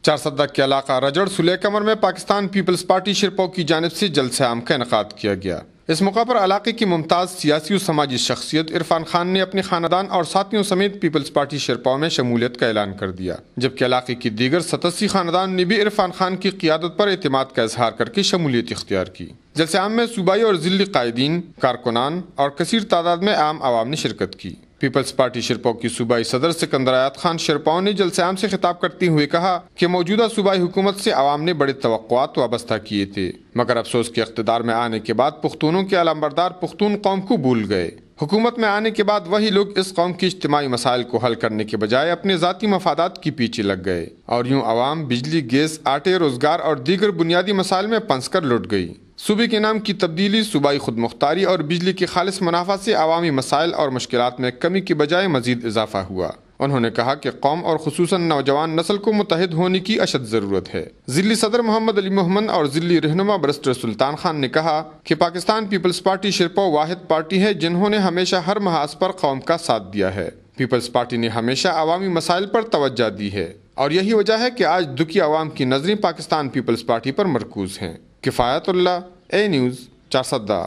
چارسدہ کے علاقہ رجڑ سلح کمر میں پاکستان پیپلز پارٹی شرپو کی جانب سے جلسہ عام کا انعقاد کیا گیا۔ اس موقع پر علاقے کی ممتاز سیاسی و سماجی شخصیت عرفان خان نے اپنے خاندان اور ساتھیوں سمیت پیپلز پارٹی شرپو میں شمولیت کا اعلان کر دیا، جبکہ علاقے کی دیگر 87 خاندان نے بھی عرفان خان کی قیادت پر اعتماد کا اظہار کر کے شمولیت اختیار کی۔ جلسہ عام میں صوبائی اور ضلعی قائدین، کارکنان اور کثیر تعداد میں عام عوام نے شرکت کی۔ پیپلز پارٹی شرپو کی صوبائی صدر سکندر آیات خان شرپو نے جلسہ عام سے خطاب کرتے ہوئے کہا کہ موجودہ صوبائی حکومت سے عوام نے بڑے توقعات وابستہ کیے تھے، مگر افسوس کے اقتدار میں آنے کے بعد پختونوں کے علمبردار پختون قوم کو بھول گئے۔ حکومت میں آنے کے بعد وہی لوگ اس قوم کی اجتماعی مسائل کو حل کرنے کے بجائے اپنے ذاتی مفادات کے پیچھے لگ گئے اور یوں عوام بجلی، گیس، آٹے، روزگار اور دیگر بنیادی مسائل میں پنس کر لٹ گئی۔ صوبے کے نام کی تبدیلی، صوبائی خود مختاری اور بجلی کے خالص منافع سے عوامی مسائل اور مشکلات میں کمی کے بجائے مزید اضافہ ہوا۔ انہوں نے کہا کہ قوم اور خصوصاً نوجوان نسل کو متحد ہونے کی اشد ضرورت ہے۔ ضلعی صدر محمد علی محمد اور ضلعی رہنما برسٹر سلطان خان نے کہا کہ پاکستان پیپلز پارٹی شرپو واحد پارٹی ہے جنہوں نے ہمیشہ ہر محاذ پر قوم کا ساتھ دیا ہے۔ پیپلز پارٹی نے ہمیشہ عوامی مسائل پر توجہ دی ہے اور یہی وجہ ہے کہ آج دکھی عوام کی نظریں پاکستان پیپلز پارٹی پر مرکوز ہیں۔ کفایت اللہ، اے نیوز، چارسدہ۔